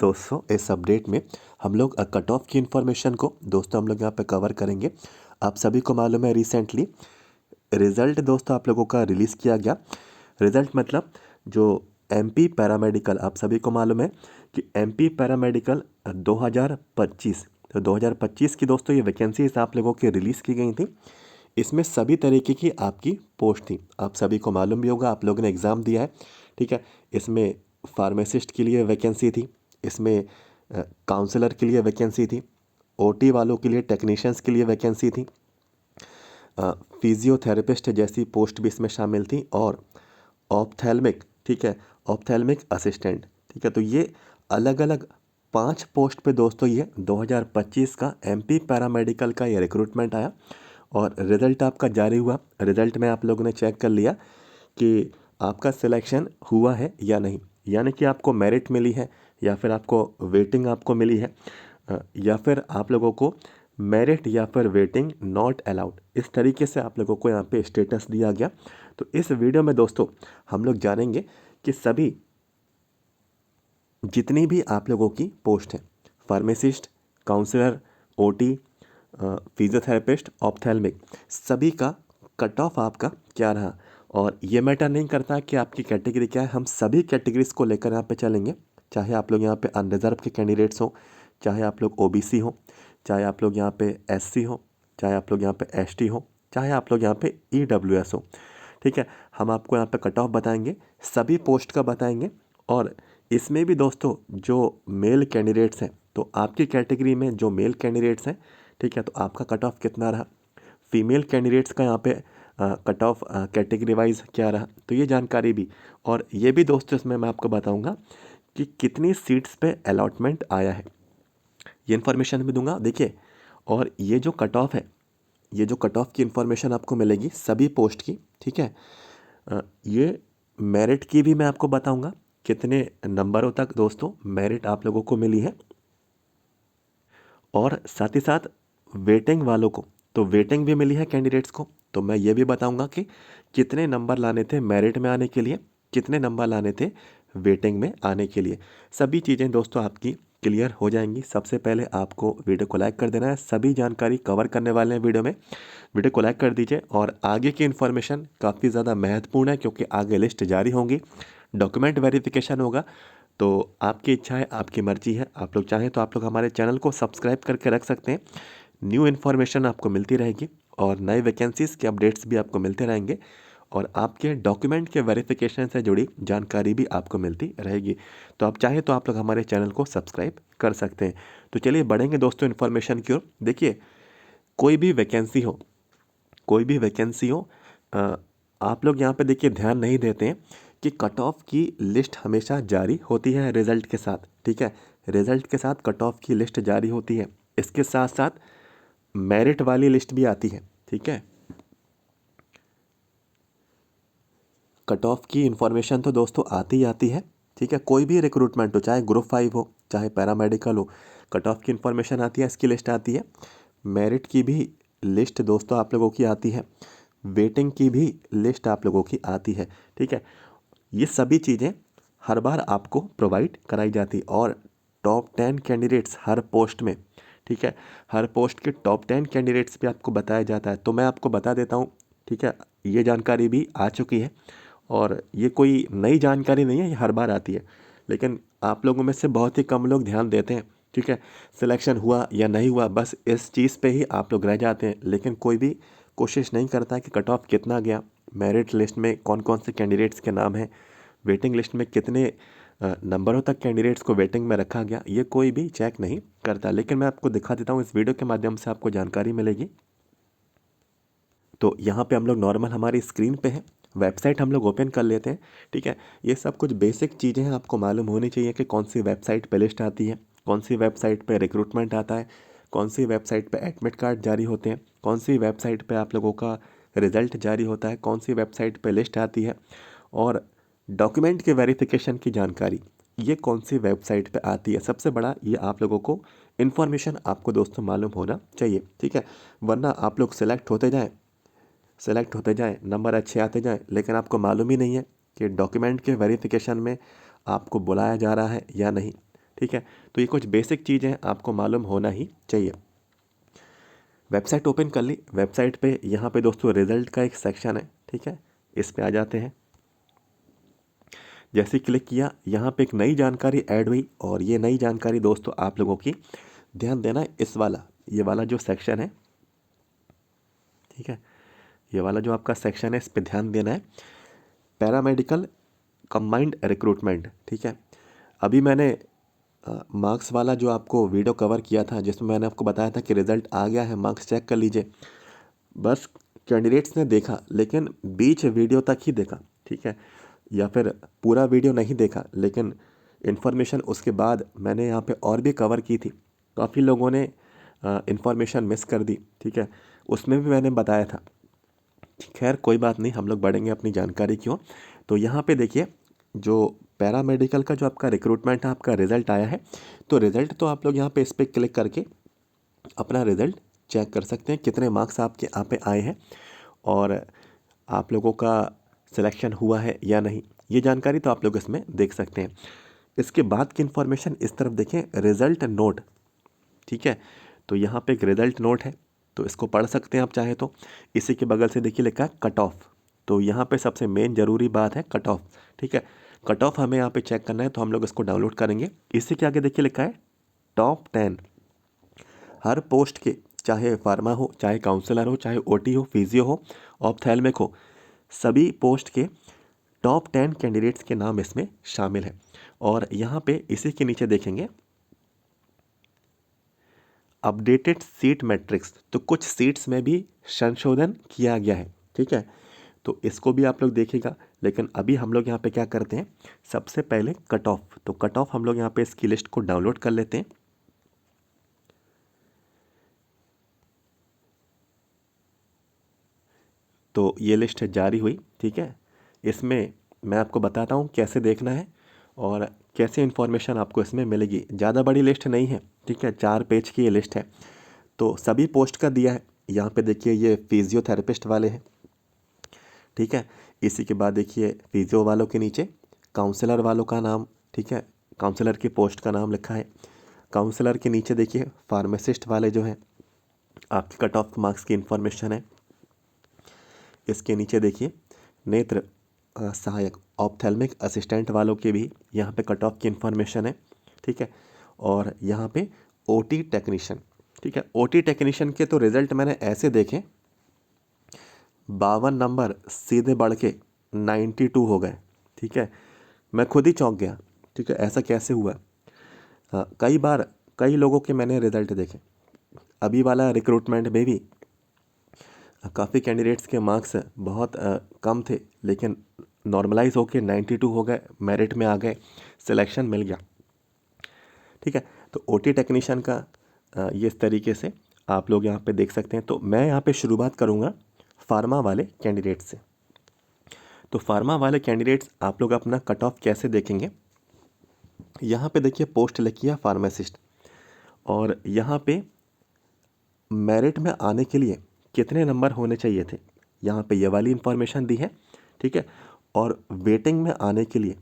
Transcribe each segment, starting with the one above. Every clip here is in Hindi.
दोस्तों इस अपडेट में हम लोग कट ऑफ की इन्फॉर्मेशन को दोस्तों हम लोग यहाँ पे कवर करेंगे। आप सभी को मालूम है रिसेंटली रिज़ल्ट दोस्तों आप लोगों का रिलीज़ किया गया। रिज़ल्ट मतलब जो एमपी पैरामेडिकल, आप सभी को मालूम है कि एमपी पैरामेडिकल 2025, तो 2025 की दोस्तों ये वैकेंसीज आप लोगों की रिलीज़ की गई थी। इसमें सभी तरीके की आपकी पोस्ट थी। आप सभी को मालूम भी होगा, आप लोगों ने एग्ज़ाम दिया है, ठीक है। इसमें फार्मासिस्ट के लिए वैकेंसी थी, इसमें काउंसलर के लिए वैकेंसी थी, ओटी वालों के लिए, टेक्नीशियंस के लिए वैकेंसी थी, फिजियोथेरेपिस्ट जैसी पोस्ट भी इसमें शामिल थी, और ऑप्थेल्मिक, ठीक है, ऑप्थेल्मिक असिस्टेंट, ठीक है। तो ये अलग अलग 5 पोस्ट पे दोस्तों ये 2025 का एमपी पैरामेडिकल का ये रिक्रूटमेंट आया और रिज़ल्ट आपका जारी हुआ। रिज़ल्ट में आप लोगों ने चेक कर लिया कि आपका सिलेक्शन हुआ है या नहीं, यानी कि आपको मेरिट मिली है या फिर आपको वेटिंग आपको मिली है, या फिर आप लोगों को मेरिट या फिर वेटिंग नॉट अलाउड, इस तरीके से आप लोगों को यहाँ पे स्टेटस दिया गया। तो इस वीडियो में दोस्तों हम लोग जानेंगे कि सभी जितनी भी आप लोगों की पोस्ट है, pharmacist, counsellor, OT, physiotherapist, ophthalmic, सभी का कट ऑफ आपका क्या रहा। और ये मैटर नहीं करता कि आपकी कैटेगरी क्या है, हम सभी कैटेगरीज को लेकर यहाँ पे चलेंगे। चाहे आप लोग यहाँ पे अनरिजर्व के कैंडिडेट्स हो, चाहे आप लोग ओबीसी हो, चाहे आप लोग यहाँ पे एससी हो, चाहे आप लोग यहाँ पे एसटी हो, चाहे आप लोग यहाँ पे ईडब्ल्यूएस हो, ठीक है। हम आपको यहाँ पे कट ऑफ बताएंगे, सभी पोस्ट का बताएंगे। और इसमें भी दोस्तों जो मेल कैंडिडेट्स हैं, तो आपकी कैटेगरी में जो मेल कैंडिडेट्स हैं, ठीक है, तो आपका कट ऑफ कितना रहा, फीमेल कैंडिडेट्स का यहाँ पे कट ऑफ कैटेगरी वाइज क्या रहा, तो ये जानकारी भी। और ये भी दोस्तों इसमें मैं आपको बताऊंगा कि कितनी सीट्स पे अलॉटमेंट आया है, ये इन्फॉर्मेशन भी दूंगा, देखिए। और ये जो कट ऑफ है, ये जो कट ऑफ की इन्फॉर्मेशन आपको मिलेगी सभी पोस्ट की, ठीक है। ये मेरिट की भी मैं आपको बताऊंगा, कितने नंबरों तक दोस्तों मेरिट आप लोगों को मिली है। और साथ ही साथ वेटिंग वालों को, तो वेटिंग भी मिली है कैंडिडेट्स को, तो मैं ये भी बताऊंगा कि कितने नंबर लाने थे मेरिट में आने के लिए, कितने नंबर लाने थे वेटिंग में आने के लिए। सभी चीज़ें दोस्तों आपकी क्लियर हो जाएंगी। सबसे पहले आपको वीडियो को लाइक कर देना है, सभी जानकारी कवर करने वाले हैं वीडियो में, वीडियो को लाइक कर दीजिए। और आगे की इन्फॉर्मेशन काफ़ी ज़्यादा महत्वपूर्ण है क्योंकि आगे लिस्ट जारी होंगी, डॉक्यूमेंट वेरिफिकेशन होगा। तो आपकी इच्छा है, आपकी मर्जी है, आप लोग चाहें तो आप लोग हमारे चैनल को सब्सक्राइब करके रख सकते हैं। न्यू इन्फॉर्मेशन आपको मिलती रहेगी और नए वैकेंसीज़ के अपडेट्स भी आपको मिलते रहेंगे और आपके डॉक्यूमेंट के वेरिफिकेशन से जुड़ी जानकारी भी आपको मिलती रहेगी। तो आप चाहें तो आप लोग हमारे चैनल को सब्सक्राइब कर सकते हैं। तो चलिए बढ़ेंगे दोस्तों इन्फॉर्मेशन की ओर। देखिए, कोई भी वैकेंसी हो, कोई भी वैकेंसी हो, आप लोग यहाँ पे देखिए ध्यान नहीं देते हैं कि कट ऑफ की लिस्ट हमेशा जारी होती है रिज़ल्ट के साथ, ठीक है। रिज़ल्ट के साथ कट ऑफ की लिस्ट जारी होती है, इसके साथ साथ मेरिट वाली लिस्ट भी आती है, ठीक है। कट ऑफ की इन्फॉर्मेशन तो दोस्तों आती ही आती है, ठीक है। कोई भी रिक्रूटमेंट हो, चाहे ग्रुप 5 हो, चाहे पैरामेडिकल हो, कट ऑफ की इन्फॉर्मेशन आती है, इसकी लिस्ट आती है। मेरिट की भी लिस्ट दोस्तों आप लोगों की आती है, वेटिंग की भी लिस्ट आप लोगों की आती है, ठीक है। ये सभी चीज़ें हर बार आपको प्रोवाइड कराई जाती है और टॉप 10 कैंडिडेट्स हर पोस्ट में, ठीक है, हर पोस्ट के टॉप 10 कैंडिडेट्स भी आपको बताया जाता है। तो मैं आपको बता देता हूँ, ठीक है, ये जानकारी भी आ चुकी है और ये कोई नई जानकारी नहीं है, ये हर बार आती है, लेकिन आप लोगों में से बहुत ही कम लोग ध्यान देते हैं, ठीक है। सिलेक्शन हुआ या नहीं हुआ, बस इस चीज़ पे ही आप लोग रह जाते हैं, लेकिन कोई भी कोशिश नहीं करता कि कट ऑफ कितना गया, मेरिट लिस्ट में कौन कौन से कैंडिडेट्स के नाम हैं, वेटिंग लिस्ट में कितने नंबरों तक कैंडिडेट्स को वेटिंग में रखा गया, ये कोई भी चेक नहीं करता। लेकिन मैं आपको दिखा देता हूँ, इस वीडियो के माध्यम से आपको जानकारी मिलेगी। तो यहाँ पे हम लोग नॉर्मल हमारी स्क्रीन पे है, वेबसाइट हम लोग ओपन कर लेते हैं, ठीक है। ये सब कुछ बेसिक चीज़ें हैं, आपको मालूम होनी चाहिए कि कौन सी वेबसाइट पे लिस्ट आती है, कौन सी वेबसाइट पे रिक्रूटमेंट आता है, कौन सी वेबसाइट पे एडमिट कार्ड जारी होते हैं, कौन सी वेबसाइट पे आप लोगों का रिज़ल्ट जारी होता है, कौन सी वेबसाइट पे लिस्ट आती है, और डॉक्यूमेंट के वेरिफिकेशन की जानकारी ये कौन सी वेबसाइट पे आती है। सबसे बड़ा ये आप लोगों को इन्फॉर्मेशन आपको दोस्तों मालूम होना चाहिए, ठीक है। वरना आप लोग सेलेक्ट होते जाएं, नंबर अच्छे आते जाएं, लेकिन आपको मालूम ही नहीं है कि डॉक्यूमेंट के वेरिफिकेशन में आपको बुलाया जा रहा है या नहीं। ठीक है। तो ये कुछ बेसिक चीज़ें हैं, आपको मालूम होना ही चाहिए। वेबसाइट ओपन कर ली। वेबसाइट पे यहाँ पे दोस्तों रिजल्ट का एक सेक्शन है, ठीक है। इस पे आ जाते हैं। जैसे क्लिक किया, यहाँ पे एक नई जानकारी ऐड हुई, और ये नई जानकारी दोस्तों आप लोगों की ध्यान देना है, इस वाला, ये वाला जो सेक्शन है, ठीक है, ये वाला जो आपका सेक्शन है, इस पे ध्यान देना है। पैरामेडिकल कंबाइंड रिक्रूटमेंट, ठीक है। अभी मैंने मार्क्स वाला जो आपको वीडियो कवर किया था, जिसमें मैंने आपको बताया था कि रिज़ल्ट आ गया है, मार्क्स चेक कर लीजिए। बस कैंडिडेट्स ने देखा, लेकिन बीच वीडियो तक ही देखा, ठीक है, या फिर पूरा वीडियो नहीं देखा, लेकिन इन्फॉर्मेशन उसके बाद मैंने यहाँ पे और भी कवर की थी। काफ़ी लोगों ने इन्फॉर्मेशन मिस कर दी, ठीक है, उसमें भी मैंने बताया था। खैर कोई बात नहीं, हम लोग बढ़ेंगे अपनी जानकारी की ओर। तो यहाँ पे देखिए, जो पैरामेडिकल का जो आपका रिक्रूटमेंट है, आपका रिज़ल्ट आया है। तो रिज़ल्ट तो आप लोग यहाँ पे इस पर क्लिक करके अपना रिज़ल्ट चेक कर सकते हैं, कितने मार्क्स आपके यहाँ पे आए हैं और आप लोगों का सिलेक्शन हुआ है या नहीं, ये जानकारी तो आप लोग इसमें देख सकते हैं। इसके बाद की इन्फॉर्मेशन इस तरफ देखें, रिज़ल्ट नोट, ठीक है। तो यहाँ पे एक रिज़ल्ट नोट है, तो इसको पढ़ सकते हैं आप चाहे तो। इसी के बगल से देखिए लिखा है कट ऑफ। तो यहाँ पे सबसे मेन ज़रूरी बात है कट ऑफ, ठीक है। कट ऑफ हमें यहाँ पे चेक करना है, तो हम लोग इसको डाउनलोड करेंगे। इसी के आगे देखिए लिखा है टॉप 10। हर पोस्ट के, चाहे फार्मा हो, चाहे काउंसलर हो, चाहे ओटी हो, फिजियो हो, ऑप्थेल्मिक हो, सभी पोस्ट के टॉप 10 कैंडिडेट्स के नाम इसमें शामिल है। और यहाँ पे इसी के नीचे देखेंगे अपडेटेड सीट मैट्रिक्स, तो कुछ सीट्स में भी संशोधन किया गया है, ठीक है। तो इसको भी आप लोग देखिएगा, लेकिन अभी हम लोग यहाँ पे क्या करते हैं, सबसे पहले कट ऑफ। तो कट ऑफ हम लोग यहाँ पे इसकी लिस्ट को डाउनलोड कर लेते हैं। तो ये लिस्ट जारी हुई, ठीक है। इसमें मैं आपको बताता हूँ कैसे देखना है और कैसे इन्फॉर्मेशन आपको इसमें मिलेगी। ज़्यादा बड़ी लिस्ट नहीं है, ठीक है, 4 पेज की ये लिस्ट है। तो सभी पोस्ट का दिया है। यहाँ पे देखिए ये फिजियोथेरेपिस्ट वाले हैं, ठीक है। इसी के बाद देखिए फिजियो वालों के नीचे काउंसलर वालों का नाम, ठीक है, काउंसलर की पोस्ट का नाम लिखा है। काउंसलर के नीचे देखिए फार्मासिस्ट वाले जो हैं, आपके कट ऑफ मार्क्स की इन्फॉर्मेशन है। इसके नीचे देखिए नेत्र सहायक ऑप्थेल्मिक असिस्टेंट वालों के भी यहाँ पे कट ऑफ की इन्फॉर्मेशन है, ठीक है। और यहाँ पे ओटी टेक्नीशियन, ठीक है। ओटी टेक्नीशियन के तो रिज़ल्ट मैंने ऐसे देखे, 52 नंबर सीधे बढ़ के 92 हो गए, ठीक है। मैं खुद ही चौंक गया, ठीक है, ऐसा कैसे हुआ। हाँ, कई बार कई लोगों के मैंने रिज़ल्ट देखे। अभी वाला रिक्रूटमेंट में भी काफ़ी कैंडिडेट्स के मार्क्स बहुत कम थे, लेकिन नॉर्मलाइज होके 92 हो गए, मेरिट में आ गए, सिलेक्शन मिल गया, ठीक है। तो ओटी टेक्नीशियन का ये इस तरीके से आप लोग यहाँ पे देख सकते हैं। तो मैं यहाँ पे शुरुआत करूँगा फार्मा वाले कैंडिडेट से। तो फार्मा वाले कैंडिडेट्स आप लोग अपना कट ऑफ कैसे देखेंगे, यहाँ पे देखिए पोस्ट लिखी है फार्मासिस्ट, और यहाँ पे मेरिट में आने के लिए कितने नंबर होने चाहिए थे, यहाँ पे ये वाली इन्फॉर्मेशन दी है, ठीक है। और वेटिंग में आने के लिए,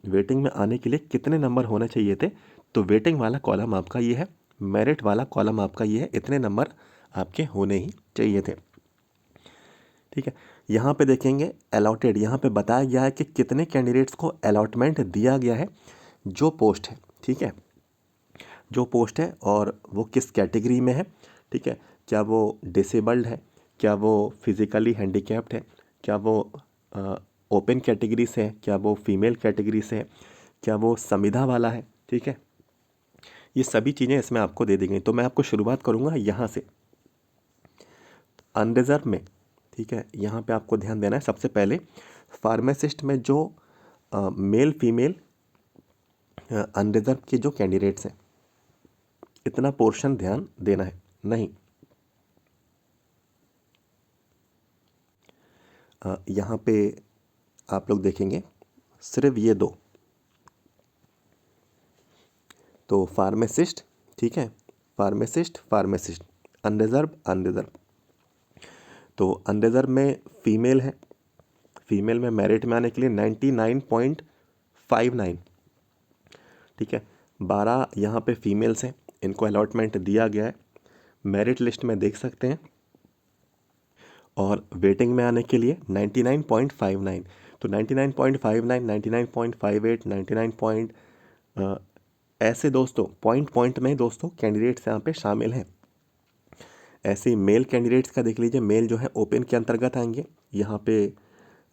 वेटिंग में आने के लिए कितने नंबर होने चाहिए थे, तो वेटिंग वाला कॉलम आपका ये है, मेरिट वाला कॉलम आपका ये है, इतने नंबर आपके होने ही चाहिए थे, ठीक है। यहाँ पे देखेंगे अलॉटेड, यहाँ पे बताया गया है कि कितने कैंडिडेट्स को अलॉटमेंट दिया गया है, जो पोस्ट है, ठीक है, जो पोस्ट है और वो किस कैटेगरी में है, ठीक है। क्या वो डिसेबल्ड है, क्या वो फिज़िकली हैंडीकैप्ड है, क्या वो ओपन कैटेगरी से है, क्या वो फीमेल कैटेगरी से है, क्या वो संविदा वाला है, ठीक है। ये सभी चीज़ें इसमें आपको दे दी गई। तो मैं आपको शुरुआत करूँगा यहाँ से अनरिजर्व में, ठीक है। यहाँ पे आपको ध्यान देना है, सबसे पहले फार्मासिस्ट में जो मेल फीमेल अनरिजर्व के जो कैंडिडेट्स हैं, इतना पोर्शन ध्यान देना है। नहीं, यहाँ पे आप लोग देखेंगे सिर्फ ये दो, तो फार्मासिस्ट, ठीक है, फार्मासिस्ट फार्मासिस्ट, अनरिजर्व अनरिजर्व। तो अनरिजर्व में फीमेल है, फीमेल में मेरिट में आने के लिए 99.59, ठीक है। 12 यहाँ पे फीमेल्स हैं, इनको अलॉटमेंट दिया गया है, मेरिट लिस्ट में देख सकते हैं। और वेटिंग में आने के लिए 99.59, तो 99.59, 99.58, 99 ऐसे दोस्तों पॉइंट में दोस्तों कैंडिडेट्स यहाँ पे शामिल हैं। ऐसे ही मेल कैंडिडेट्स का देख लीजिए, मेल जो है ओपन के अंतर्गत आएंगे। यहाँ पे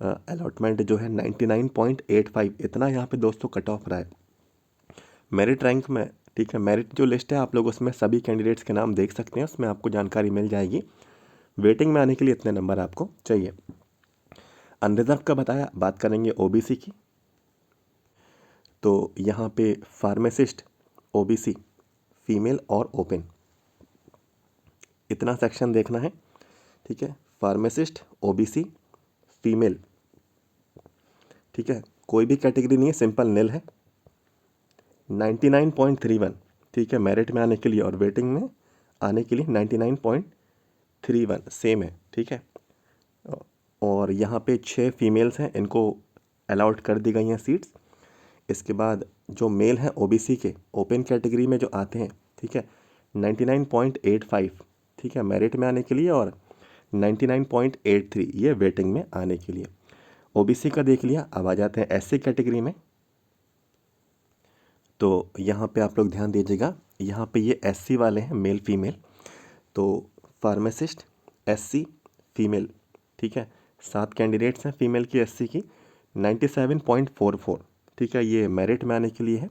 अलॉटमेंट जो है 99.85, इतना यहाँ पे दोस्तों कट ऑफ रहा है मेरिट रैंक में। ठीक है, मेरिट जो लिस्ट है आप लोग उसमें सभी कैंडिडेट्स के नाम देख सकते हैं, उसमें आपको जानकारी मिल जाएगी। वेटिंग में आने के लिए इतने नंबर आपको चाहिए। अनरिजर्व का बताया, बात करेंगे ओबीसी की। तो यहाँ पे फार्मासिस्ट ओबीसी फीमेल और ओपन, इतना सेक्शन देखना है। ठीक है, फार्मासिस्ट ओबीसी फीमेल, ठीक है, कोई भी कैटेगरी नहीं है, सिंपल नील है। 99.31, ठीक है, मेरिट में आने के लिए और वेटिंग में आने के लिए 99.31 सेम है। ठीक है, और यहाँ पे 6 फीमेल्स हैं, इनको अलाउट कर दी गई हैं सीट्स। इसके बाद जो मेल हैं ओबीसी के ओपन कैटेगरी में जो आते हैं, ठीक है, 99.85, ठीक है, मेरिट में आने के लिए, और 99.83 ये वेटिंग में आने के लिए। ओबीसी का देख लिया, अब आ जाते हैं एससी कैटेगरी में। तो यहाँ पे आप लोग ध्यान दीजिएगा, यहाँ पे ये एससी वाले हैं मेल फीमेल। तो फार्मासिस्ट एससी फीमेल, ठीक है, 7 कैंडिडेट्स हैं फीमेल की एससी की, 97.44, ठीक है, ये मेरिट में आने के लिए है,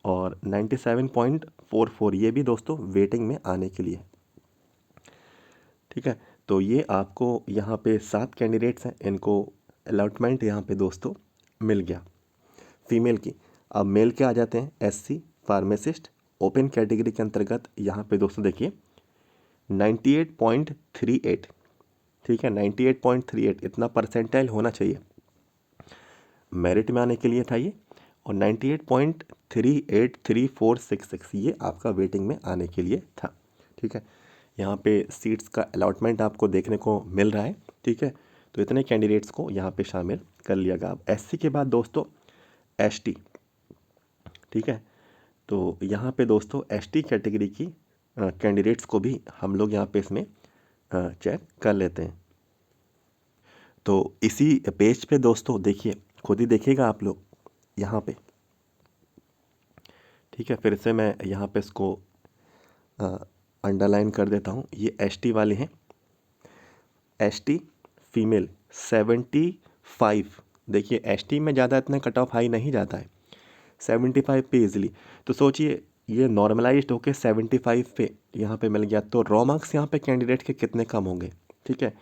और 97.44 ये भी दोस्तों वेटिंग में आने के लिए। ठीक है, तो ये आपको यहाँ पे 7 कैंडिडेट्स हैं, इनको अलॉटमेंट यहाँ पे दोस्तों मिल गया फीमेल की। अब मेल के आ जाते हैं, एससी फार्मासिस्ट ओपन कैटेगरी के अंतर्गत यहाँ पे दोस्तों देखिए 98.38, ठीक है, 98.38 इतना परसेंटाइल होना चाहिए मेरिट में आने के लिए था ये, और 98.383466 ये आपका वेटिंग में आने के लिए था। ठीक है, यहाँ पे सीट्स का अलॉटमेंट आपको देखने को मिल रहा है। ठीक है, तो इतने कैंडिडेट्स को यहाँ पे शामिल कर लिया गया। अब एससी के बाद दोस्तों एसटी, ठीक है, तो यहाँ पे दोस्तों एसटी कैटेगरी की कैंडिडेट्स को भी हम लोग यहाँ पे इसमें चेक कर लेते हैं। तो इसी पेज पे दोस्तों देखिए, खुद ही देखिएगा आप लोग यहाँ पे। ठीक है, फिर से मैं यहाँ पे इसको अंडरलाइन कर देता हूँ। ये एसटी वाले हैं, एसटी फीमेल 75, देखिए एसटी में ज़्यादा इतना कट ऑफ हाई नहीं जाता है, 75 पे इजीली। तो सोचिए ये नॉर्मलाइज्ड होके 75 पे यहाँ पे मिल गया, तो रॉ मार्क्स यहाँ पे कैंडिडेट के कितने कम होंगे। ठीक है,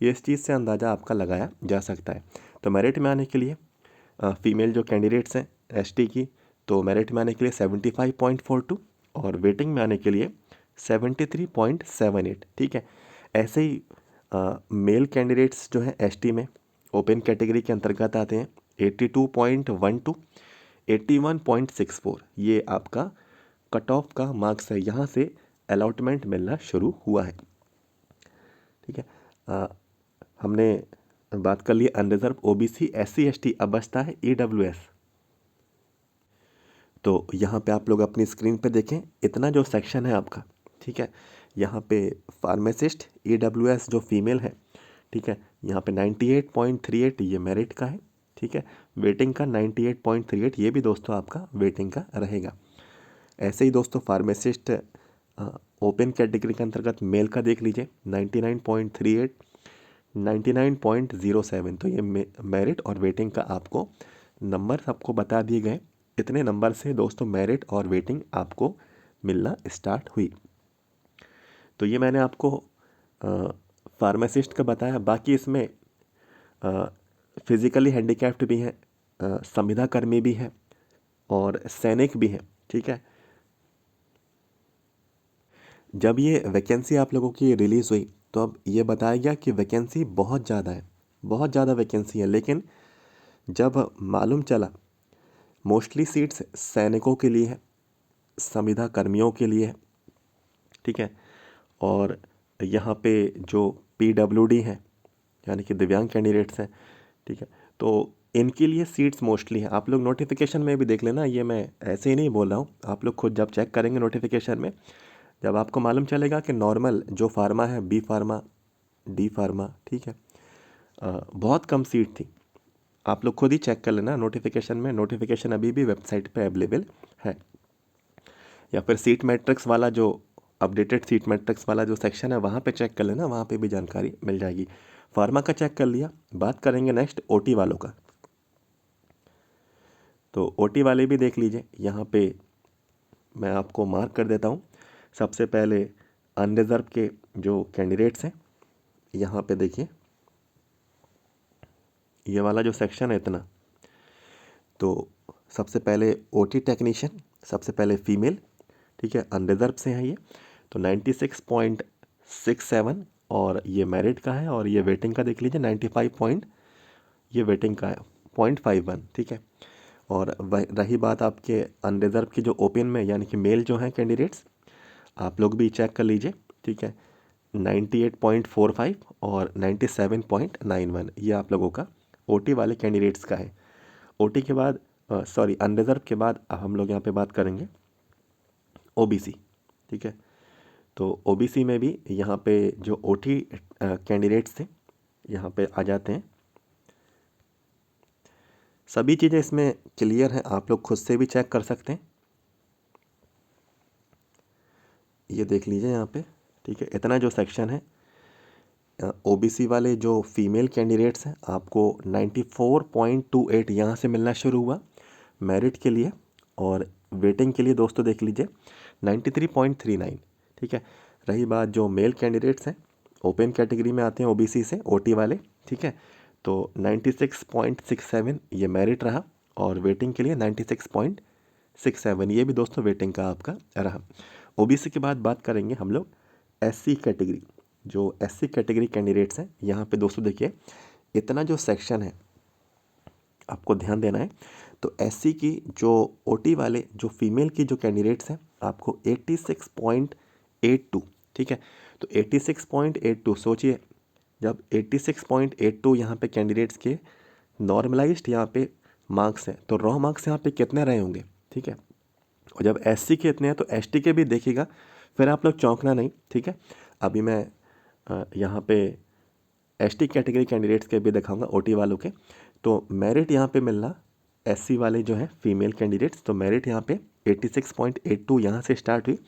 ये इस चीज़ से अंदाज़ा आपका लगाया जा सकता है। तो मेरिट में आने के लिए फीमेल जो कैंडिडेट्स हैं एसटी की, तो मेरिट में आने के लिए 75.42, और वेटिंग में आने के लिए 73.78। ठीक है, ऐसे ही मेल कैंडिडेट्स जो हैं एसटी में ओपन कैटेगरी के अंतर्गत आते हैं 82.12, 81.64 ये आपका कट ऑफ का मार्क्स है, यहाँ से अलॉटमेंट मिलना शुरू हुआ है। ठीक है, हमने बात कर ली अनरिजर्व ओबीसी एससी एसटी, अब बचता है ईडब्ल्यूएस। तो यहाँ पे आप लोग अपनी स्क्रीन पे देखें, इतना जो सेक्शन है आपका, ठीक है, यहाँ पे फार्मासिस्ट ईडब्ल्यूएस जो फीमेल है, ठीक है, यहाँ पे 98.38 ये मेरिट का है। ठीक है, वेटिंग का 98.38 ये भी दोस्तों आपका वेटिंग का रहेगा। ऐसे ही दोस्तों फार्मासिस्ट ओपन कैटेगरी के अंतर्गत मेल का देख लीजिए 99.38, 99.07, तो ये मेरिट और वेटिंग का आपको नंबर सबको बता दिए गए। इतने नंबर से दोस्तों मेरिट और वेटिंग आपको मिलना स्टार्ट हुई। तो ये मैंने आपको फार्मासिस्ट का बताया। बाकी इसमें फिज़िकली हैंडीकैप्ड भी हैं, संविदा कर्मी भी हैं, और सैनिक भी हैं। ठीक है, जब ये वैकेंसी आप लोगों की रिलीज़ हुई तो अब ये बताया गया कि वैकेंसी बहुत ज़्यादा है, बहुत ज़्यादा वैकेंसी है, लेकिन जब मालूम चला मोस्टली सीट्स सैनिकों के लिए है, संविदा कर्मियों के लिए है। ठीक है, और यहाँ पे जो पीडब्ल्यूडी हैं यानी कि दिव्यांग कैंडिडेट्स हैं, ठीक है, तो इनके लिए सीट्स मोस्टली हैं। आप लोग नोटिफिकेशन में भी देख लेना, ये मैं ऐसे ही नहीं बोल रहा हूँ, आप लोग खुद जब चेक करेंगे नोटिफिकेशन में, जब आपको मालूम चलेगा कि नॉर्मल जो फार्मा है, बी फार्मा, डी फार्मा, ठीक है, बहुत कम सीट थी। आप लोग खुद ही चेक कर लेना नोटिफिकेशन में, नोटिफिकेशन अभी भी वेबसाइट पे अवेलेबल है। या फिर सीट मैट्रिक्स वाला जो अपडेटेड सीट मैट्रिक्स वाला जो सेक्शन है वहाँ पे चेक कर लेना, वहाँ पे भी जानकारी मिल जाएगी। फार्मा का चेक कर लिया, बात करेंगे नेक्स्ट ओटी वालों का। तो ओटी वाले भी देख लीजिए, यहाँ पे मैं आपको मार्क कर देता हूँ। सबसे पहले अनरिजर्व के जो कैंडिडेट्स हैं, यहाँ पे देखिए ये वाला जो सेक्शन है इतना, तो सबसे पहले ओटी टेक्नीशियन, सबसे पहले फीमेल, ठीक है, अनरिजर्व से हैं ये, तो 96.67 और ये मेरिट का है, और ये वेटिंग का देख लीजिए 95 पॉइंट, ये वेटिंग का है 0.51, ठीक है। और रही बात आपके अनरिजर्व की जो ओपन में यानी कि मेल जो हैं कैंडिडेट्स, आप लोग भी चेक कर लीजिए, ठीक है, 98.45 और 97.91, ये आप लोगों का ओटी वाले कैंडिडेट्स का है। ओटी के बाद सॉरी अनरिजर्व के बाद हम लोग यहाँ पे बात करेंगे ओबीसी, ठीक है। तो ओबीसी में भी यहाँ पे जो ओटी कैंडिडेट्स थे यहाँ पे आ जाते हैं। सभी चीज़ें इसमें क्लियर हैं, आप लोग खुद से भी चेक कर सकते हैं, ये देख लीजिए यहाँ पे, ठीक है। इतना जो सेक्शन है ओबीसी वाले जो फीमेल कैंडिडेट्स हैं, आपको 94.28 यहाँ से मिलना शुरू हुआ मेरिट के लिए, और वेटिंग के लिए दोस्तों देख लीजिए 93.39, ठीक है। रही बात जो मेल कैंडिडेट्स हैं, ओपन कैटेगरी में आते हैं ओबीसी से, ओटी वाले, ठीक है, तो 96.67 ये मेरिट रहा, और वेटिंग के लिए 96.67, ये भी दोस्तों वेटिंग का आपका रहा। ओबीसी के बाद बात करेंगे हम लोग एससी कैटेगरी, जो एससी कैटेगरी कैंडिडेट्स हैं, यहाँ पे दोस्तों देखिए इतना जो सेक्शन है आपको ध्यान देना है। तो एससी की जो ओटी वाले जो फीमेल की जो कैंडिडेट्स हैं, आपको 86.82, ठीक है। तो 86.82 सोचिए, जब 86.82 यहाँ पे कैंडिडेट्स के नॉर्मलाइज्ड यहाँ पे मार्क्स हैं, तो रॉ मार्क्स यहाँ पे कितने रहे होंगे, ठीक है। और जब एससी के इतने हैं तो एसटी के भी देखिएगा, फिर आप लोग चौंकना नहीं, ठीक है। अभी मैं यहाँ पे एसटी कैटेगरी कैंडिडेट्स के भी दिखाऊंगा ओटी वालों के। तो मेरिट यहाँ पे मिलना एससी वाले जो हैं फीमेल कैंडिडेट्स, तो मेरिट यहाँ पे 86.82 यहाँ से स्टार्ट हुई,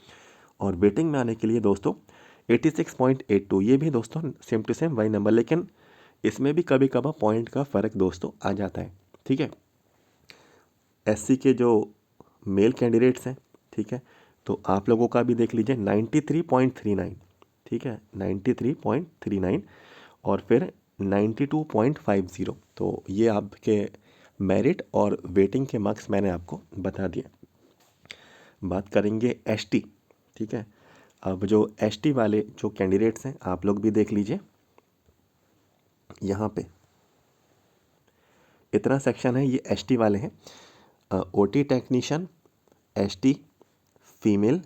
और वेटिंग में आने के लिए दोस्तों 86.82, ये भी दोस्तों सेम टू सेम वही नंबर, लेकिन इसमें भी कभी कभार पॉइंट का फ़र्क दोस्तों आ जाता है, ठीक है। एससी के जो मेल कैंडिडेट्स हैं, ठीक है, तो आप लोगों का भी देख लीजिए 93.39, ठीक है, 93.39, और फिर 92.50, तो ये आपके मेरिट और वेटिंग के मार्क्स मैंने आपको बता दिए। बात करेंगे एसटी, ठीक है। अब जो एसटी वाले जो कैंडिडेट्स हैं, आप लोग भी देख लीजिए, यहाँ पे इतना सेक्शन है, ये एसटी वाले हैं। ओटी टेक्नीशियन एसटी फीमेल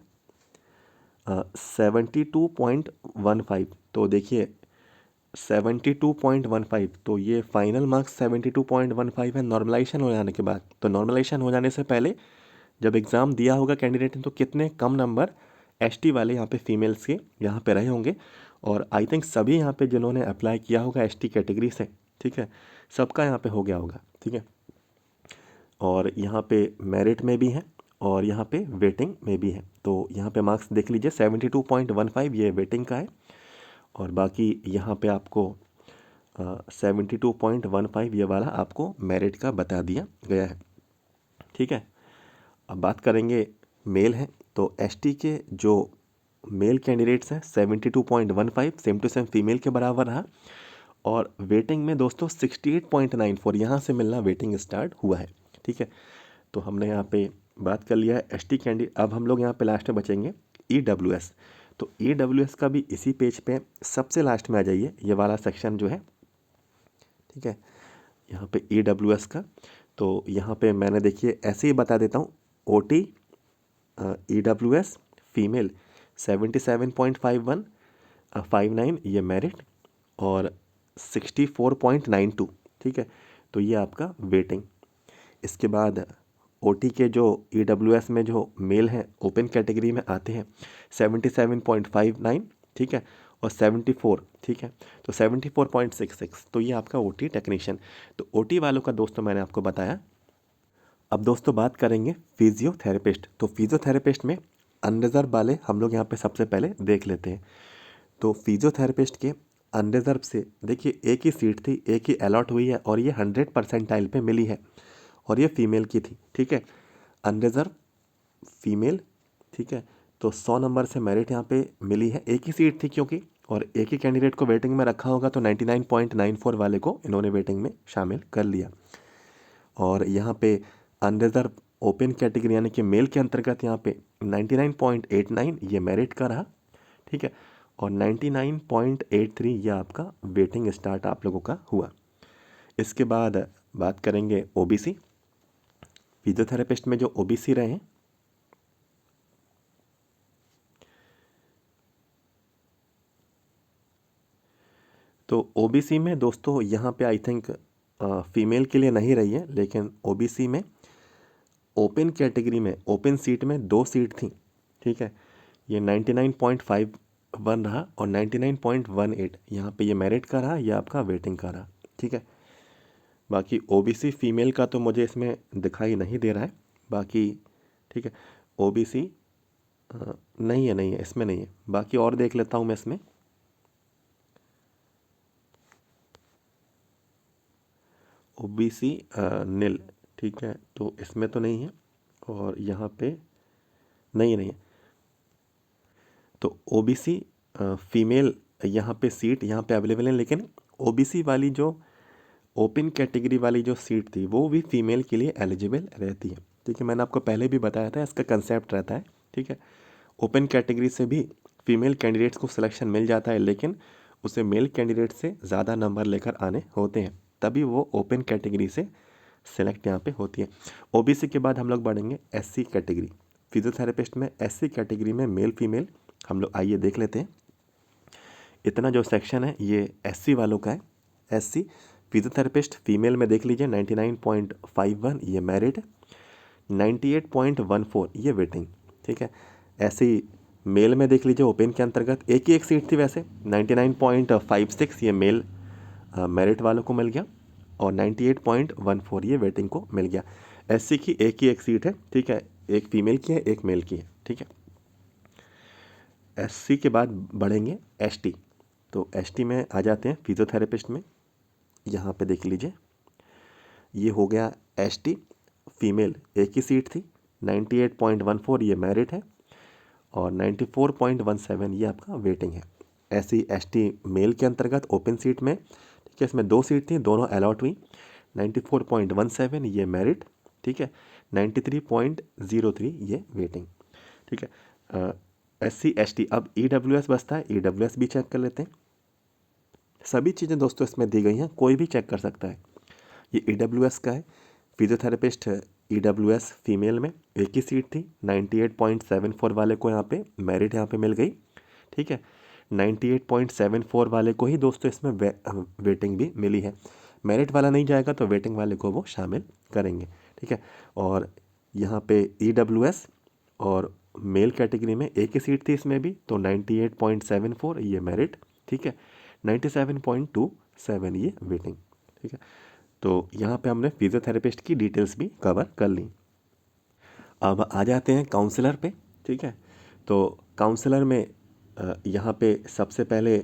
72.15, तो देखिए 72.15, तो ये फाइनल मार्क्स 72.15 है नॉर्मलाइजेशन हो जाने के बाद। तो नॉर्मलाइजेशन हो जाने से पहले जब एग्ज़ाम दिया होगा कैंडिडेट ने, तो कितने कम नंबर एसटी वाले यहाँ पे फीमेल्स के यहाँ पे रहे होंगे, और आई थिंक सभी यहाँ पे जिन्होंने अप्लाई किया होगा एसटी कैटेगरी से, ठीक है, सबका यहाँ पे हो गया होगा, ठीक है। और यहाँ पे मेरिट में भी है, और यहाँ पे वेटिंग में भी है। तो यहाँ पे मार्क्स देख लीजिए 72.15 ये वेटिंग का है, और बाकी यहाँ पे आपको 72.15 ये वाला आपको मेरिट का बता दिया गया है, ठीक है। अब बात करेंगे मेल हैं, तो एसटी के जो मेल कैंडिडेट्स हैं 72.15 सेम टू सेम फीमेल के बराबर रहा, और वेटिंग में दोस्तों 68.94 यहाँ से मिलना वेटिंग स्टार्ट हुआ है, ठीक है। तो हमने यहाँ पे बात कर लिया है एसटी कैंडिडेट। अब हम लोग यहाँ पे लास्ट में बचेंगे ईडब्ल्यूएस। तो ईडब्ल्यूएस का भी इसी पेज पे सबसे लास्ट में आ जाइए, ये वाला सेक्शन जो है, ठीक है, यहाँ पे ईडब्ल्यूएस का। तो यहाँ पे मैंने देखिए ऐसे ही बता देता हूँ, ओटी ईडब्ल्यूएस फीमेल 77.51 59 ये मेरिट, और 64.92, ठीक है। तो ये आपका वेटिंग। इसके बाद ओटी के जो ईडब्ल्यूएस में जो मेल हैं ओपन कैटेगरी में आते हैं 77.59, ठीक है, और 74, ठीक है, तो 74.66, तो ये आपका ओटी टेक्नीशियन। तो ओटी वालों का दोस्तों मैंने आपको बताया। अब दोस्तों बात करेंगे फिजियोथेरेपिस्ट। तो फिजियोथेरेपिस्ट में अनरिजर्व वाले हम लोग यहाँ पे सबसे पहले देख लेते हैं। तो फिजियोथेरेपिस्ट के अनरिजर्व से देखिए एक ही सीट थी, एक ही अलॉट हुई है और ये 100% पे मिली है और ये फीमेल की थी, ठीक है, अनरिजर्व फीमेल, ठीक है। तो 100 नंबर से मेरिट यहाँ पे मिली है, एक ही सीट थी क्योंकि, और एक ही कैंडिडेट को वेटिंग में रखा होगा तो 99.94 वाले को इन्होंने वेटिंग में शामिल कर लिया। और यहाँ पे अनरिजर्व ओपन कैटेगरी यानी कि मेल के अंतर्गत यहाँ पे 99.89 ये मेरिट का रहा, ठीक है, और 99.83 ये आपका वेटिंग स्टार्ट आप लोगों का हुआ। इसके बाद बात करेंगे ओबीसी। फिजियोथेरेपिस्ट में जो ओबीसी रहे हैं, तो ओबीसी में दोस्तों यहाँ पे आई थिंक फीमेल के लिए नहीं रही है, लेकिन ओबीसी में ओपन कैटेगरी में ओपन सीट में 2 सीट थी, ठीक है, ये 99.51 रहा और 99.18 यहाँ पे ये मेरिट का रहा, ये आपका वेटिंग का रहा, ठीक है। बाकी ओबीसी फीमेल का तो मुझे इसमें दिखाई नहीं दे रहा है, बाकी ठीक है, ओबीसी नहीं है, नहीं है, इसमें नहीं है। बाकी और देख लेता हूँ मैं इसमें। ओबीसी नील, ठीक है, तो इसमें तो नहीं है और यहाँ पे नहीं है, नहीं है। तो ओबीसी फीमेल यहाँ पे सीट यहाँ पे अवेलेबल है, लेकिन ओबीसी वाली जो ओपन कैटेगरी वाली जो सीट थी वो भी फीमेल के लिए एलिजिबल रहती है, ठीक है। मैंने आपको पहले भी बताया था इसका कंसेप्ट रहता है, ठीक है। ओपन कैटेगरी से भी फीमेल कैंडिडेट्स को सिलेक्शन मिल जाता है, लेकिन उसे मेल कैंडिडेट से ज़्यादा नंबर लेकर आने होते हैं, तभी वो ओपन कैटेगरी से सेलेक्ट यहाँ पे होती है। ओबीसी के बाद हम लोग बढ़ेंगे एससी कैटेगरी। फिजियोथेरेपिस्ट में एससी कैटेगरी में मेल फीमेल हम लोग आइए देख लेते हैं। इतना जो सेक्शन है ये एससी वालों का है। एससी फिजियोथेरेपिस्ट फीमेल में देख लीजिए 99.51 ये मेरिट है, 98.14 ये वेटिंग, ठीक है। ऐसे ही मेल में देख लीजिए ओपन के अंतर्गत एक ही एक सीट थी वैसे, 99.56 ये मेल मेरिट वालों को मिल गया और 98.14 ये वेटिंग को मिल गया। एससी की एक ही एक सीट है, ठीक है, एक फीमेल की है एक मेल की है, ठीक है। एससी के बाद बढ़ेंगे एसटी। तो एसटी में आ जाते हैं फिजियोथेरेपिस्ट में, यहाँ पे देख लीजिए ये हो गया एसटी फीमेल, एक ही सीट थी, 98.14 ये मेरिट है और 94.17 ये आपका वेटिंग है। ऐसी एसटी मेल के अंतर्गत ओपन सीट में, ठीक है, इसमें 2 सीट थी, दोनों अलॉट हुई, 94.17 ये मेरिट, ठीक है, 93.03 ये वेटिंग, ठीक है। एससी एसटी, अब ईडब्ल्यूएस बचता है, ईडब्ल्यूएस भी चेक कर लेते हैं। सभी चीज़ें दोस्तों इसमें दी गई हैं, कोई भी चेक कर सकता है। ये ईडब्ल्यूएस का है, फिजियोथेरेपिस्ट ईडब्ल्यूएस फीमेल में एक ही सीट थी, 98.74 वाले को यहाँ पे मेरिट यहाँ पे मिल गई, ठीक है। 98.74 वाले को ही दोस्तों इसमें वेटिंग भी मिली है। मेरिट वाला नहीं जाएगा तो वेटिंग वाले को वो शामिल करेंगे, ठीक है। और यहाँ पे ईडब्ल्यूएस और मेल कैटेगरी में एक ही सीट थी इसमें भी, तो 98.74 ये मेरिट, ठीक है, 97.27 ये वेटिंग, ठीक है। तो यहाँ पे हमने फिजियोथेरेपिस्ट की डिटेल्स भी कवर कर ली। अब आ जाते हैं काउंसलर पे, ठीक है। तो काउंसलर में यहाँ पे सबसे पहले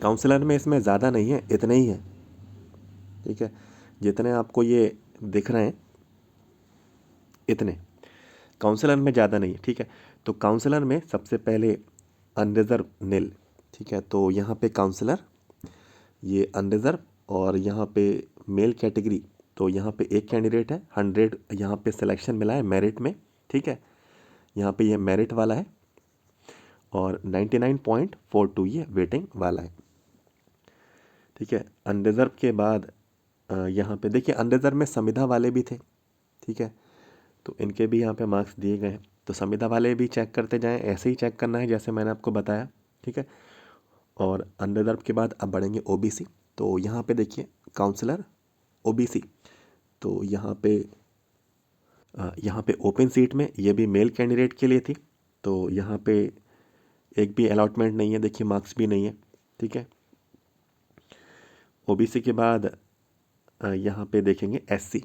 काउंसलर में इसमें ज़्यादा नहीं है, इतने ही है, ठीक है, जितने आपको ये दिख रहे हैं इतने, काउंसलर में ज़्यादा नहीं है, ठीक है। तो काउंसलर में सबसे पहले अनरिजर्व नील, ठीक है, तो यहाँ पे काउंसलर ये अनरिजर्व और यहाँ पे मेल कैटेगरी, तो यहाँ पे एक कैंडिडेट है, 100 यहाँ पे सिलेक्शन मिला है मेरिट में, ठीक है, यहाँ पे ये मेरिट वाला है और 99.42 ये वेटिंग वाला है, ठीक है। अनरिजर्व के बाद यहाँ पे देखिए अनरिजर्व में संविदा वाले भी थे, ठीक है, तो इनके भी यहाँ पे मार्क्स दिए गए हैं। तो संविदा वाले भी चेक करते जाएं, ऐसे ही चेक करना है जैसे मैंने आपको बताया, ठीक है। और अनरिजर्व के बाद अब बढ़ेंगे ओबीसी। तो यहाँ पे देखिए काउंसलर ओबीसी, तो यहाँ पे ओपन सीट में ये भी मेल कैंडिडेट के लिए थी, तो यहाँ पे एक भी अलॉटमेंट नहीं है, देखिए मार्क्स भी नहीं है, ठीक है। ओबीसी के बाद यहाँ पे देखेंगे एससी,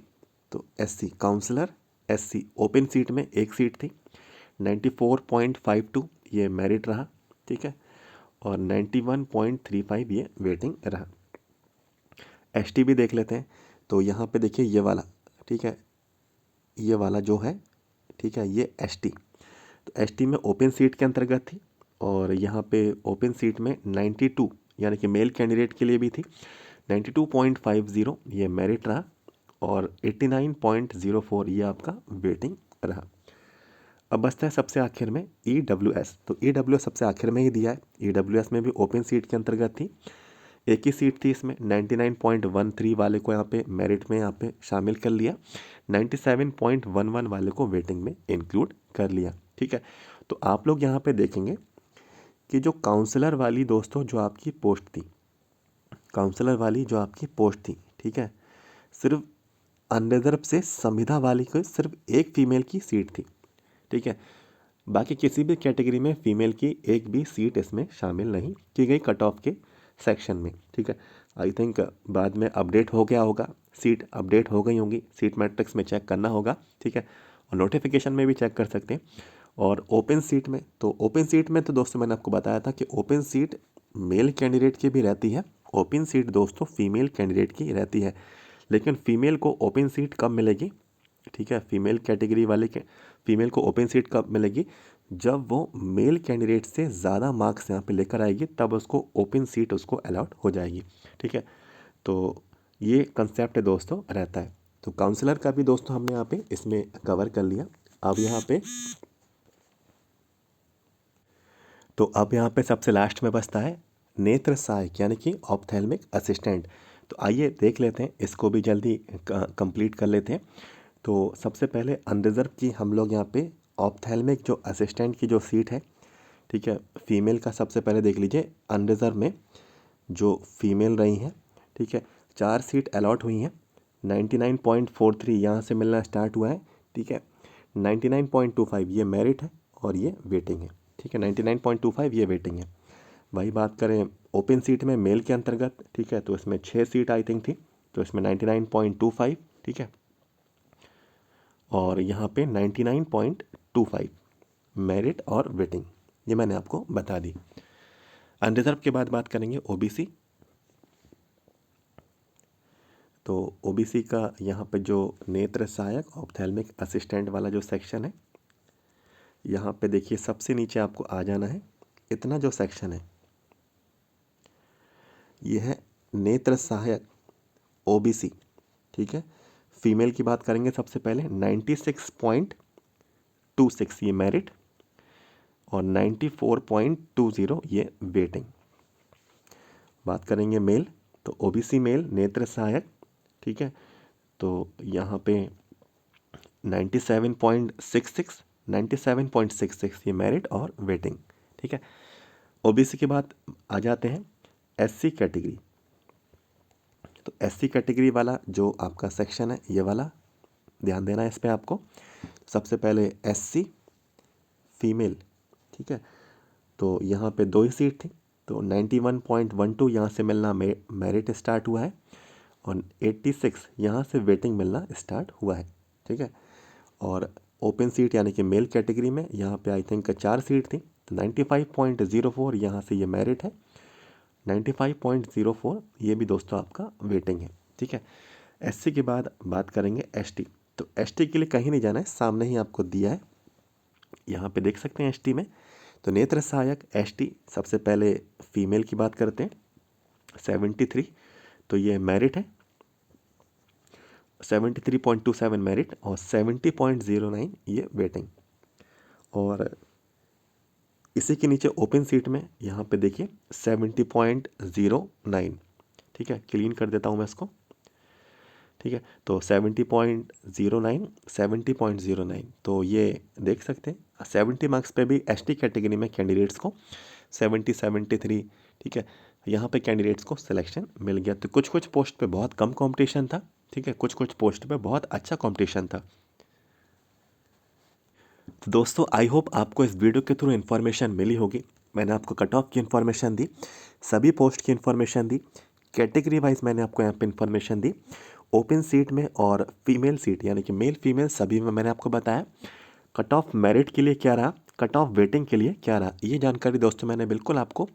तो SC counsellor SC open seat में एक सीट थी, 94.52 ये मेरिट रहा, ठीक है, और 91.35 ये वेटिंग रहा। एसटी भी देख लेते हैं, तो यहाँ पे देखिए ये वाला, ठीक है, ये वाला जो है, ठीक है, ये एसटी, तो एसटी में ओपन सीट के अंतर्गत थी, और यहाँ पे ओपन सीट में 92 यानी कि मेल कैंडिडेट के लिए भी थी, 92.50 ये मेरिट रहा, और 89.04 ये आपका वेटिंग रहा। अब बचता है सबसे आखिर में EWS, तो EWS सबसे आखिर में ही दिया है। EWS में भी ओपन सीट के अंतर्गत थी, एक ही सीट थी इसमें, 99.13 वाले को यहाँ पे मेरिट में यहाँ पे शामिल कर लिया, 97.11 वाले को वेटिंग में इंक्लूड कर लिया, ठीक है। तो आप लोग यहाँ पे देखेंगे कि जो काउंसलर वाली दोस्तों जो आपकी पोस्ट थी, काउंसलर वाली जो आपकी पोस्ट थी, ठीक है, सिर्फ अनरिजर्व से संविदा वाली को सिर्फ एक फीमेल की सीट थी, ठीक है। बाकी किसी भी कैटेगरी में फीमेल की एक भी सीट इसमें शामिल नहीं की गई कट ऑफ के सेक्शन में, ठीक है। आई थिंक बाद में अपडेट हो गया होगा, सीट अपडेट हो गई होंगी, सीट मैट्रिक्स में चेक करना होगा, ठीक है, और नोटिफिकेशन में भी चेक कर सकते हैं। और ओपन सीट में, तो ओपन सीट में तो दोस्तों मैंने आपको बताया था कि ओपन सीट मेल कैंडिडेट की भी रहती है, ओपन सीट दोस्तों फीमेल कैंडिडेट की रहती है, लेकिन फीमेल को ओपन सीट कब मिलेगी, ठीक है, फीमेल कैटेगरी वाले के फीमेल को ओपन सीट कब मिलेगी, जब वो मेल कैंडिडेट से ज़्यादा मार्क्स यहाँ पे लेकर आएगी, तब उसको ओपन सीट उसको अलॉट हो जाएगी, ठीक है। तो ये कंसेप्ट दोस्तों रहता है। तो काउंसलर का भी दोस्तों हमने यहाँ पे इसमें कवर कर लिया। अब यहाँ पे अब यहाँ पे सबसे लास्ट में बचता है नेत्र सहायक यानी कि ऑप्थेल्मिक असिस्टेंट। तो आइए देख लेते हैं, इसको भी जल्दी कंप्लीट कर लेते हैं। तो सबसे पहले अनरिजर्व की हम लोग यहाँ पे ऑप्थेल्मिक जो असिस्टेंट की जो सीट है, ठीक है, फीमेल का सबसे पहले देख लीजिए। अनरिजर्व में जो फीमेल रही हैं, ठीक है, 4 सीट अलॉट हुई हैं, 99.43 यहाँ से मिलना स्टार्ट हुआ है, ठीक है, 99.25 ये मेरिट है और ये वेटिंग है, ठीक है, 99.25 ये वेटिंग है। वही बात करें ओपन सीट में मेल के अंतर्गत, ठीक है, तो इसमें 6 सीट आई थिंक थी, तो इसमें 99.25, ठीक है, और यहाँ पे 99.25 मेरिट और वेटिंग, ये मैंने आपको बता दी। अनरिजर्व के बाद बात करेंगे ओबीसी। तो ओबीसी का यहाँ पे जो नेत्र सहायक ऑप्थेल्मिक असिस्टेंट वाला जो सेक्शन है, यहाँ पे देखिए सबसे नीचे आपको आ जाना है। इतना जो सेक्शन है ये है नेत्र सहायक ओबीसी, ठीक है। फीमेल की बात करेंगे सबसे पहले, 96.26 ये मेरिट और 94.20 ये वेटिंग। बात करेंगे मेल, तो ओबीसी मेल नेत्र सहायक, ठीक है, तो यहाँ पे 97.66 ये मेरिट और वेटिंग, ठीक है। ओबीसी के बाद आ जाते हैं एससी कैटेगरी। तो एससी कैटेगरी वाला जो आपका सेक्शन है, ये वाला ध्यान देना है इस पर आपको। सबसे पहले एससी फीमेल, ठीक है, तो यहाँ पे 2 ही सीट थी, तो 91.12 यहाँ से मिलना मेरिट स्टार्ट हुआ है और 86 यहाँ से वेटिंग मिलना स्टार्ट हुआ है, ठीक है। और ओपन सीट यानी कि मेल कैटेगरी में यहाँ पे आई थिंक 4 सीट थी, तो 95.04 यहाँ से ये मेरिट है, 95.04 ये भी दोस्तों आपका वेटिंग है, ठीक है। एससी के बाद बात करेंगे एसटी। तो एसटी के लिए कहीं नहीं जाना है, सामने ही आपको दिया है, यहाँ पे देख सकते हैं एसटी में। तो नेत्र सहायक एसटी सबसे पहले फीमेल की बात करते हैं, 73, तो ये मेरिट है, 73.27 मेरिट और 70.09 ये वेटिंग। और इसी के नीचे ओपन सीट में यहाँ पे देखिए 70.09, ठीक है, क्लीन कर देता हूँ मैं इसको, ठीक है। तो 70.09 70.09, तो ये देख सकते हैं 70 मार्क्स पे भी एसटी कैटेगरी में कैंडिडेट्स को 73, ठीक है, यहाँ पे कैंडिडेट्स को सिलेक्शन मिल गया। तो कुछ कुछ पोस्ट पे बहुत कम कंपटीशन था, ठीक है, कुछ कुछ पोस्ट पे बहुत अच्छा कंपटीशन था। तो दोस्तों आई होप आपको इस वीडियो के थ्रू इन्फॉर्मेशन मिली होगी। मैंने आपको कट ऑफ की इन्फॉर्मेशन दी, सभी पोस्ट की इन्फॉर्मेशन दी, कैटेगरी वाइज मैंने आपको यहाँ पे इन्फॉर्मेशन दी, ओपन सीट में और फीमेल सीट यानी कि मेल फीमेल सभी में मैंने आपको बताया। कट ऑफ मेरिट के लिए क्या रहा, कट ऑफ वेटिंग के लिए क्या रहा, ये जानकारी दोस्तों मैंने बिल्कुल आपको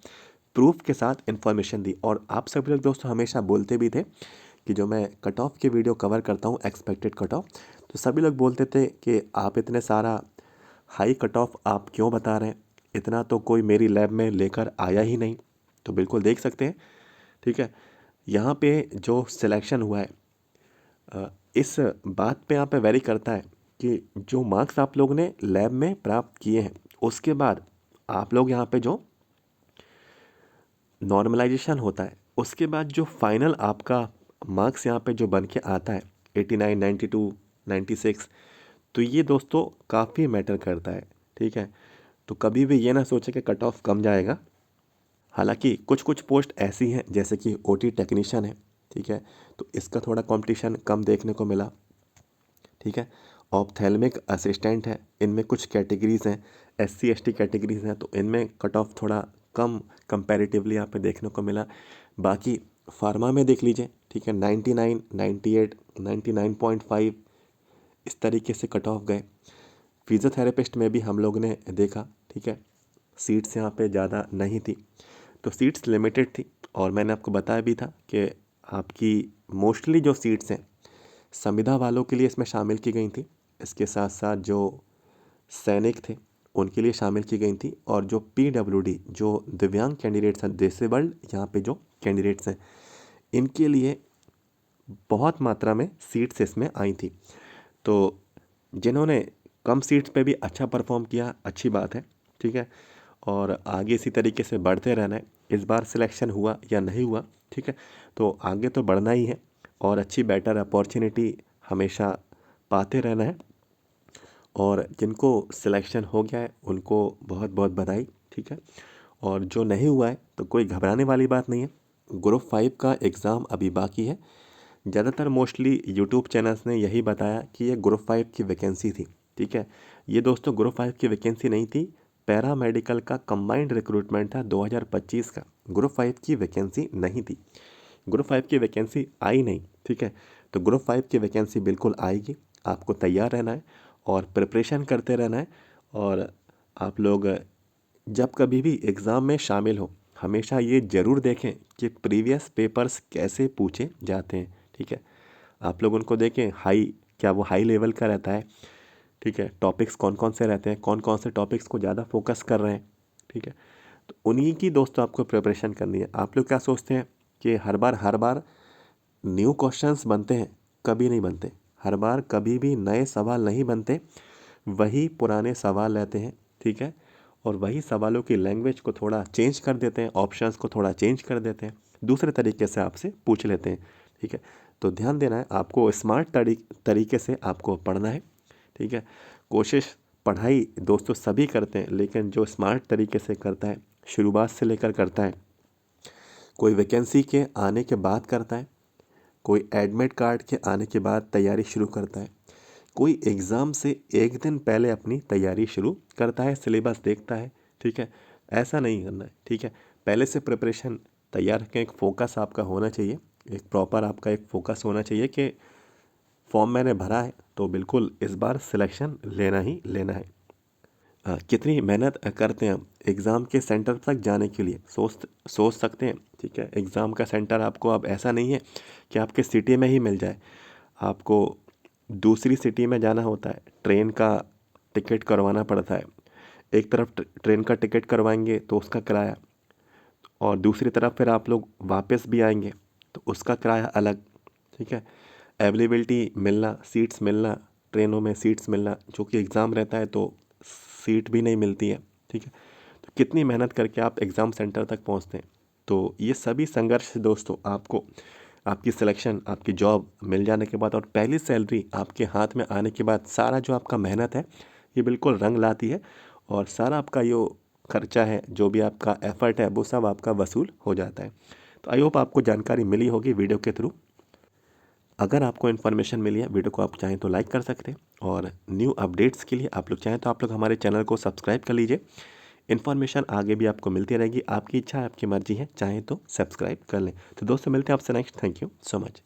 प्रूफ के साथ इन्फॉर्मेशन दी। और आप सभी लोग दोस्तों हमेशा बोलते भी थे कि जो मैं कट ऑफ के वीडियो कवर करता हूँ एक्सपेक्टेड कट ऑफ, तो सभी लोग बोलते थे कि आप इतने सारा हाई कट ऑफ आप क्यों बता रहे हैं, इतना तो कोई मेरी लैब में लेकर आया ही नहीं। तो बिल्कुल देख सकते हैं, ठीक है, यहाँ पे जो सिलेक्शन हुआ है इस बात पे यहाँ पे वेरी करता है कि जो मार्क्स आप लोग ने लैब में प्राप्त किए हैं उसके बाद आप लोग यहाँ पे जो नॉर्मलाइजेशन होता है उसके बाद जो फाइनल आपका मार्क्स यहाँ पे जो बन के आता है 89, 92, 96, तो ये दोस्तों काफ़ी मैटर करता है, ठीक है। तो कभी भी ये ना सोचे कि कट ऑफ कम जाएगा। हालांकि कुछ कुछ पोस्ट ऐसी हैं जैसे कि ओटी टेक्नीशियन है, ठीक है, तो इसका थोड़ा कंपटीशन कम देखने को मिला, ठीक है। ऑप्थेल्मिक असिस्टेंट है, इनमें कुछ कैटेगरीज हैं, एससी एसटी कैटेगरीज हैं, तो इनमें कट ऑफ थोड़ा कम कंपैरेटिवली यहाँ पे देखने को मिला। बाकी फार्मा में देख लीजिए, ठीक है, 99, 98, 99.5 इस तरीके से कट ऑफ गए। फिजियोथेरेपिस्ट में भी हम लोग ने देखा, ठीक है, सीट्स यहाँ पे ज़्यादा नहीं थी, तो सीट्स लिमिटेड थी। और मैंने आपको बताया भी था कि आपकी मोस्टली जो सीट्स हैं संविदा वालों के लिए इसमें शामिल की गई थी, इसके साथ साथ जो सैनिक थे उनके लिए शामिल की गई थी, और जो पीडब्ल्यूडी जो दिव्यांग कैंडिडेट्स हैं, डिसेबल्ड यहाँ पे जो कैंडिडेट्स हैं, इनके लिए बहुत मात्रा में सीट्स इसमें आई थी। तो जिन्होंने कम सीट्स पे भी अच्छा परफॉर्म किया, अच्छी बात है, ठीक है, और आगे इसी तरीके से बढ़ते रहना है। इस बार सिलेक्शन हुआ या नहीं हुआ, ठीक है, तो आगे तो बढ़ना ही है और अच्छी बेटर अपॉर्चुनिटी हमेशा पाते रहना है। और जिनको सिलेक्शन हो गया है उनको बहुत बहुत बधाई, ठीक है, और जो नहीं हुआ है तो कोई घबराने वाली बात नहीं है। ग्रुप 5 का एग्ज़ाम अभी बाकी है। ज़्यादातर मोस्टली यूट्यूब चैनल्स ने यही बताया कि ये ग्रुप 5 की वैकेंसी थी, ठीक है। ये दोस्तों ग्रुप 5 की वैकेंसी नहीं थी, पैरा मेडिकल का कंबाइंड रिक्रूटमेंट था 2025 का, ग्रुप 5 की वैकेंसी नहीं थी। ग्रुप 5 की वैकेंसी आई नहीं, ठीक है, तो ग्रुप 5 की वैकेंसी बिल्कुल आएगी। आपको तैयार रहना है और प्रिपरेशन करते रहना है। और आप लोग जब कभी भी एग्ज़ाम में शामिल हो हमेशा ये ज़रूर देखें कि प्रीवियस पेपर्स कैसे पूछे जाते हैं, ठीक है। आप लोग उनको देखें, हाई क्या वो हाई लेवल का रहता है, ठीक है, टॉपिक्स कौन कौन से रहते हैं, कौन कौन से टॉपिक्स को ज़्यादा फोकस कर रहे हैं, ठीक है। तो उन्हीं की दोस्तों आपको प्रिपरेशन करनी है। आप लोग क्या सोचते हैं कि हर बार न्यू क्वेश्चंस बनते हैं? कभी नहीं बनते। हर बार कभी भी नए सवाल नहीं बनते, वही पुराने सवाल रहते हैं, ठीक है, और वही सवालों की लैंग्वेज को थोड़ा चेंज कर देते हैं, ऑप्शंस को थोड़ा चेंज कर देते हैं, दूसरे तरीके से आपसे पूछ लेते हैं, ठीक है। तो ध्यान देना है, आपको स्मार्ट तरीके से आपको पढ़ना है, ठीक है। कोशिश पढ़ाई दोस्तों सभी करते हैं, लेकिन जो स्मार्ट तरीके से करता है, शुरुआत से लेकर करता है, कोई वैकेंसी के आने के बाद करता है, कोई एडमिट कार्ड के आने के बाद तैयारी शुरू करता है, कोई एग्ज़ाम से एक दिन पहले अपनी तैयारी शुरू करता है, सिलेबस देखता है, ठीक है। ऐसा नहीं करना है, ठीक है। पहले से प्रिपरेशन तैयार रखें, एक फोकस आपका होना चाहिए, एक प्रॉपर आपका एक फोकस होना चाहिए कि फॉर्म मैंने भरा है तो बिल्कुल इस बार सिलेक्शन लेना ही लेना है। कितनी मेहनत करते हैं हम एग्ज़ाम के सेंटर तक जाने के लिए, सोच सकते हैं, ठीक है। एग्ज़ाम का सेंटर आपको अब ऐसा नहीं है कि आपके सिटी में ही मिल जाए, आपको दूसरी सिटी में जाना होता है, ट्रेन का टिकट करवाना पड़ता है। एक तरफ ट्रेन का टिकट करवाएंगे तो उसका किराया, और दूसरी तरफ फिर आप लोग वापस भी आएंगे तो उसका किराया अलग, ठीक है। अवेलेबिलिटी मिलना, सीट्स मिलना, ट्रेनों में सीट्स मिलना, जो कि एग्ज़ाम रहता है तो सीट भी नहीं मिलती है, ठीक है। तो कितनी मेहनत करके आप एग्ज़ाम सेंटर तक पहुंचते हैं। तो ये सभी संघर्ष दोस्तों आपको आपकी सिलेक्शन, आपकी जॉब मिल जाने के बाद और पहली सैलरी आपके हाथ में आने के बाद सारा जो आपका मेहनत है ये बिल्कुल रंग लाती है, और सारा आपका यो खर्चा है, जो भी आपका एफर्ट है, वो सब आपका वसूल हो जाता है। तो आई होप आपको जानकारी मिली होगी वीडियो के थ्रू। अगर आपको इन्फॉर्मेशन मिली है, वीडियो को आप चाहें तो लाइक कर सकते हैं, और न्यू अपडेट्स के लिए आप लोग चाहें तो आप लोग हमारे चैनल को सब्सक्राइब कर लीजिए। इन्फॉर्मेशन आगे भी आपको मिलती रहेगी, आपकी इच्छा है, आपकी मर्जी है, चाहें तो सब्सक्राइब कर लें। तो दोस्तों मिलते हैं आपसे next. Thank you so much.